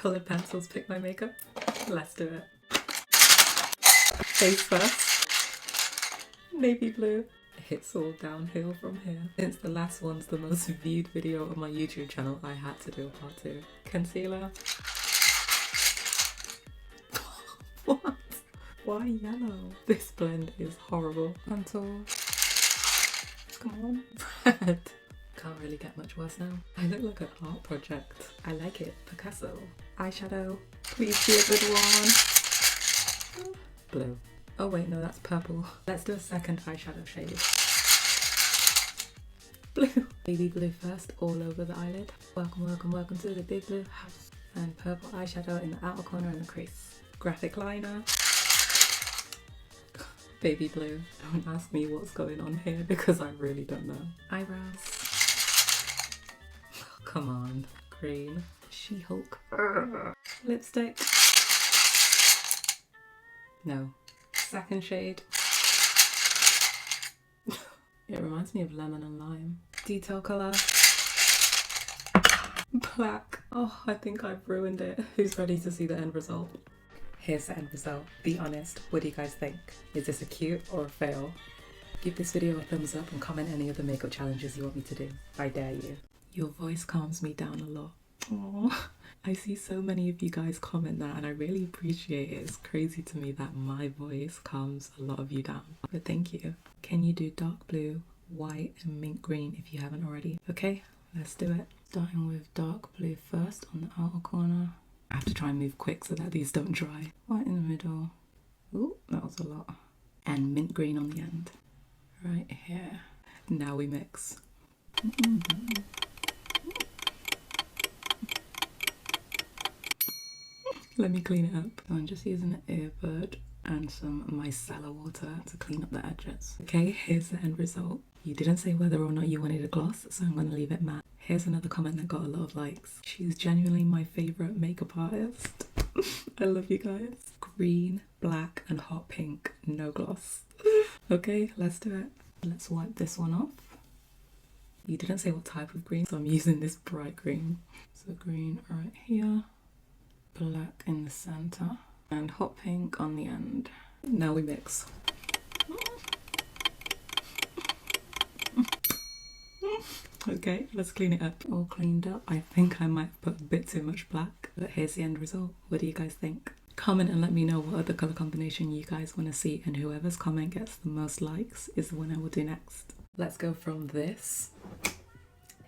Coloured pencils pick my makeup. Let's do it. Face first. Navy blue. It's all downhill from here. Since the last one's the most viewed video on my YouTube channel, I had to do a part 2. Concealer. What? Why yellow? This blend is horrible. Contour. Come on. Red. Can't really get much worse now. I look like an art project. I like it. Picasso. Eyeshadow. Please be a good one. Blue. Oh wait, no, that's purple. Let's do a second eyeshadow shade. Blue. Baby blue first, all over the eyelid. Welcome, welcome, welcome to the big blue house. And purple eyeshadow in the outer corner and the crease. Graphic liner. Baby blue. Don't ask me what's going on here because I really don't know. Eyebrows. Come on. Green. She-Hulk. Lipstick. No. Second shade. It reminds me of lemon and lime. Detail colour. Black. Oh, I think I've ruined it. Who's ready to see the end result? Here's the end result. Be honest, what do you guys think? Is this a cute or a fail? Give this video a thumbs up and comment any of the makeup challenges you want me to do. I dare you. Your voice calms me down a lot. Aww. I see so many of you guys comment that and I really appreciate it. It's crazy to me that my voice calms a lot of you down. But thank you. Can you do dark blue, white and mint green if you haven't already? Okay, let's do it. Starting with dark blue first on the outer corner. I have to try and move quick so that these don't dry. White in the middle. Ooh, that was a lot. And mint green on the end. Right here. Now we mix. Let me clean it up. I'm just using an earbud and some micellar water to clean up the edges. Okay, here's the end result. You didn't say whether or not you wanted a gloss, so I'm going to leave it matte. Here's another comment that got a lot of likes. She's genuinely my favourite makeup artist. I love you guys. Green, black and hot pink, no gloss. Okay, let's do it. Let's wipe this one off. You didn't say what type of green, so I'm using this bright green. So green right here, black in the center, and hot pink on the end. Now we mix. Okay, let's clean it up. All cleaned up. I think I might put a bit too much black, but here's the end result. What do you guys think? Comment and let me know what other colour combination you guys want to see, and whoever's comment gets the most likes is the one I will do next. Let's go from this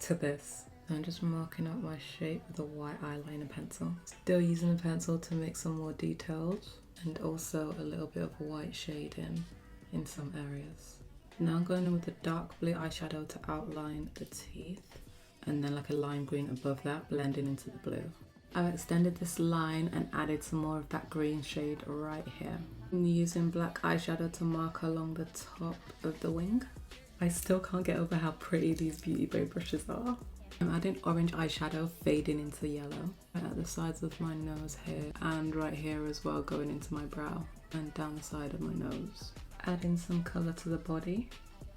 to this. I'm just marking out my shape with a white eyeliner pencil. Still using the pencil to make some more details and also a little bit of white shading in some areas. Now I'm going in with the dark blue eyeshadow to outline the teeth and then like a lime green above that, blending into the blue. I've extended this line and added some more of that green shade right here. I'm using black eyeshadow to mark along the top of the wing. I still can't get over how pretty these beauty bay brushes are. I'm adding orange eyeshadow fading into yellow at the sides of my nose here and right here as well, going into my brow and down the side of my nose. Adding some colour to the body,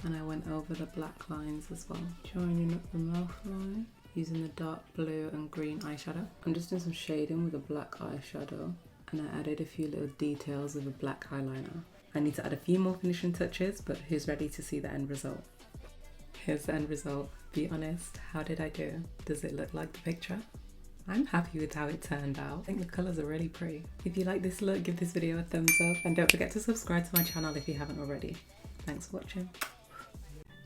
and I went over the black lines as well. Joining up the mouth line using the dark blue and green eyeshadow. I'm just doing some shading with a black eyeshadow and I added a few little details with a black eyeliner. I need to add a few more finishing touches, but who's ready to see the end result? Here's the end result. Be honest, how did I do? Does it look like the picture? I'm happy with how it turned out. I think the colours are really pretty. If you like this look, give this video a thumbs up and don't forget to subscribe to my channel if you haven't already. Thanks for watching.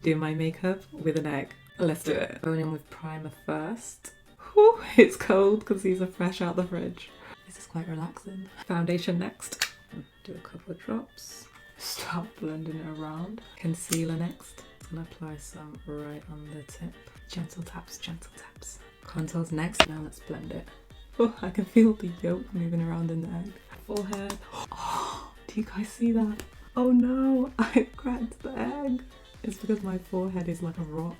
Do my makeup with an egg. Let's do it. Going in with primer first. Whew, it's cold because these are fresh out the fridge. This is quite relaxing. Foundation next. Do a couple of drops. Start blending it around. Concealer next. And apply some right on the tip. Gentle taps, gentle taps. Contours next. Now let's blend it. Oh, I can feel the yolk moving around in the egg. Forehead. Oh, do you guys see that? Oh no, I cracked the egg. It's because my forehead is like a rock.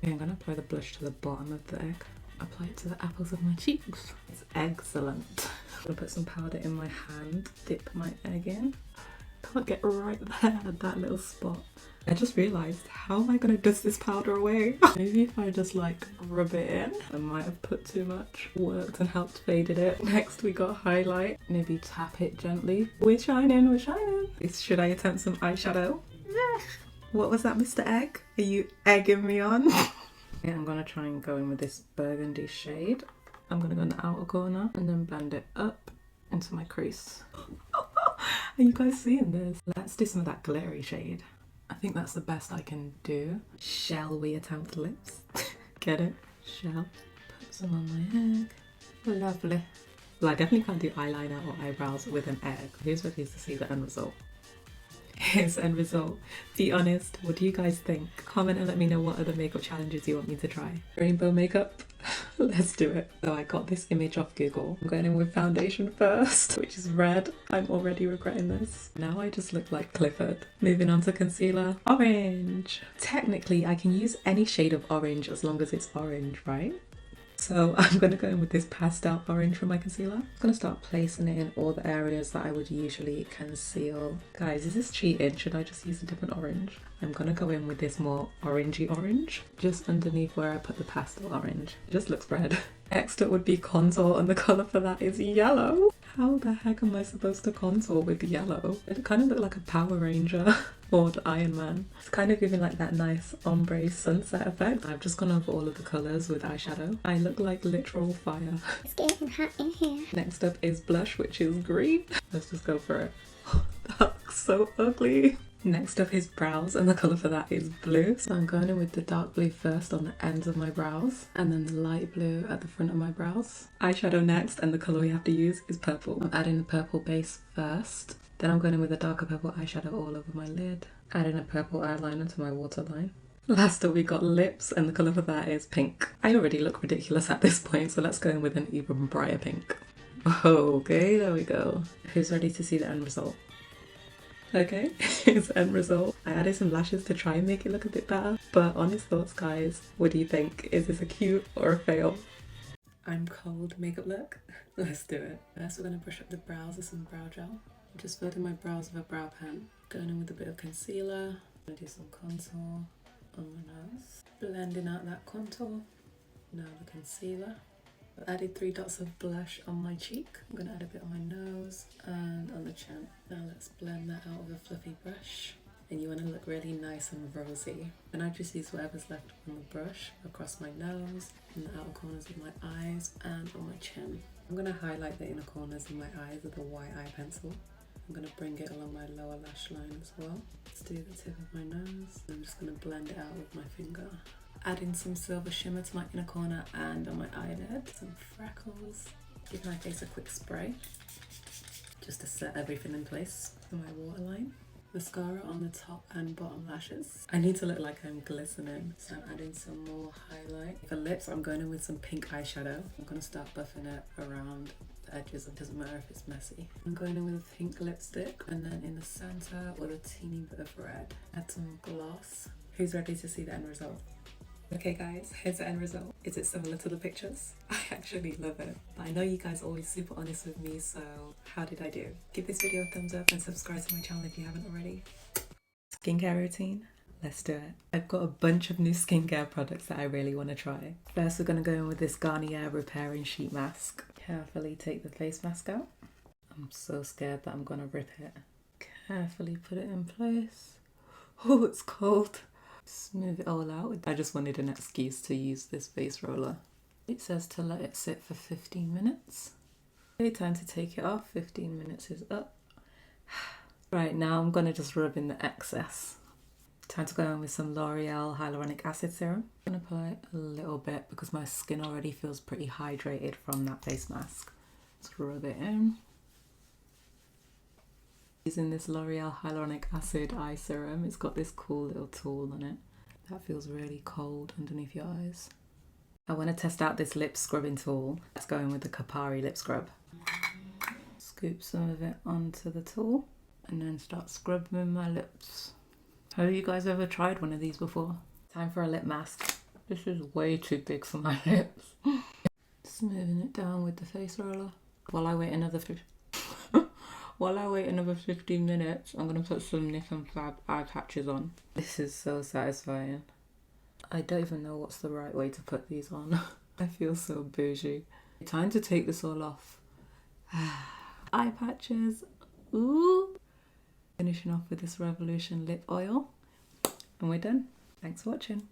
Okay, I'm gonna apply the blush to the bottom of the egg. Apply it to the apples of my cheeks. It's excellent. I'm gonna put some powder in my hand. Dip my egg in. can't get right there at that little spot. I just realised, how am I going to dust this powder away? Maybe if I just like rub it in. I might have put too much. Worked and helped faded it. Next we got highlight. Maybe tap it gently. We're shining, we're shining. Should I attempt some eyeshadow? What was that, Mr. Egg? Are you egging me on? Yeah, I'm going to try and go in with this burgundy shade. I'm going to go in the outer corner and then blend it up into my crease. Are you guys seeing this? Let's do some of that glittery shade. I think that's the best I can do. Shall we attempt lips? Get it? Shall. Put some on my egg. Lovely. Well, I definitely can't do eyeliner or eyebrows with an egg. Here's what needs to see the end result. Here's the end result. Be honest, what do you guys think? Comment and let me know what other makeup challenges you want me to try. Rainbow makeup? Let's do it. So I got this image off Google. I'm going in with foundation first, which is red. I'm already regretting this. Now I just look like Clifford. Moving on to concealer. Orange. Technically, I can use any shade of orange as long as it's orange, right? So I'm going to go in with this pastel orange for my concealer. I'm going to start placing it in all the areas that I would usually conceal. Guys, is this cheating? Should I just use a different orange? I'm going to go in with this more orangey orange, just underneath where I put the pastel orange. It just looks red. Next up would be contour, and the colour for that is yellow. How the heck am I supposed to contour with yellow? It kind of looked like a Power Ranger or the Iron Man. It's kind of giving like that nice ombre sunset effect. I've just gone over all of the colours with eyeshadow. I look like literal fire. It's getting hot in here. Next up is blush, which is green. Let's just go for it. That looks so ugly. Next up is brows, and the colour for that is blue. So I'm going in with the dark blue first on the ends of my brows, and then the light blue at the front of my brows. Eyeshadow next, and the colour we have to use is purple. I'm adding the purple base first. Then I'm going in with a darker purple eyeshadow all over my lid. Adding a purple eyeliner to my waterline. Last up we got lips, and the colour for that is pink. I already look ridiculous at this point, so let's go in with an even brighter pink. Okay, there we go. Who's ready to see the end result? Okay, here's the end result. I added some lashes to try and make it look a bit better, but honest thoughts guys, what do you think? Is this a cute or a fail? I'm cold makeup look. Let's do it. First we're going to brush up the brows with some brow gel. I'm just filling my brows with a brow pen. Going in with a bit of concealer. I'm going to do some contour on my nose. Blending out that contour. Now the concealer. I added 3 dots of blush on my cheek. I'm going to add a bit on my nose and on the chin. Now let's blend that out with a fluffy brush. And you want to look really nice and rosy. And I just use whatever's left on the brush across my nose, in the outer corners of my eyes and on my chin. I'm going to highlight the inner corners of my eyes with a white eye pencil. I'm going to bring it along my lower lash line as well. Let's do the tip of my nose. I'm just going to blend it out with my finger. Adding some silver shimmer to my inner corner and on my eyelid. Some freckles. Give my face a quick spray just to set everything in place for my waterline. Mascara on the top and bottom lashes. I need to look like I'm glistening, so I'm adding some more highlight. For lips, I'm going in with some pink eyeshadow. I'm going to start buffing it around the edges. It doesn't matter if it's messy. I'm going in with a pink lipstick, and then in the center with a teeny bit of red. Add some gloss. Who's ready to see the end result? Okay guys, here's the end result. Is it similar to the pictures? I actually love it. But I know you guys are always super honest with me, so how did I do? Give this video a thumbs up and subscribe to my channel if you haven't already. Skincare routine? Let's do it. I've got a bunch of new skincare products that I really want to try. First we're going to go in with this Garnier Repairing Sheet Mask. Carefully take the face mask out. I'm so scared that I'm going to rip it. Carefully put it in place. Oh, it's cold. Smooth it all out. I just wanted an excuse to use this face roller. It says to let it sit for 15 minutes. Okay, time to take it off. 15 minutes is up. Right, now I'm going to just rub in the excess. Time to go in with some L'Oreal Hyaluronic Acid Serum. I'm going to apply a little bit because my skin already feels pretty hydrated from that face mask. Let's rub it in. Using this L'Oreal Hyaluronic Acid Eye Serum. It's got this cool little tool on it that feels really cold underneath your eyes. I want to test out this lip scrubbing tool. Let's go in with the Kapari lip scrub. Scoop some of it onto the tool and then start scrubbing my lips. Have you guys ever tried one of these before? Time for a lip mask. This is way too big for my lips. Smoothing it down with the face roller while I wait another While I wait another 15 minutes, I'm going to put some Nick and Fab eye patches on. This is so satisfying. I don't even know what's the right way to put these on. I feel so bougie. Time to take this all off. Eye patches. Ooh. Finishing off with this Revolution lip oil. And we're done. Thanks for watching.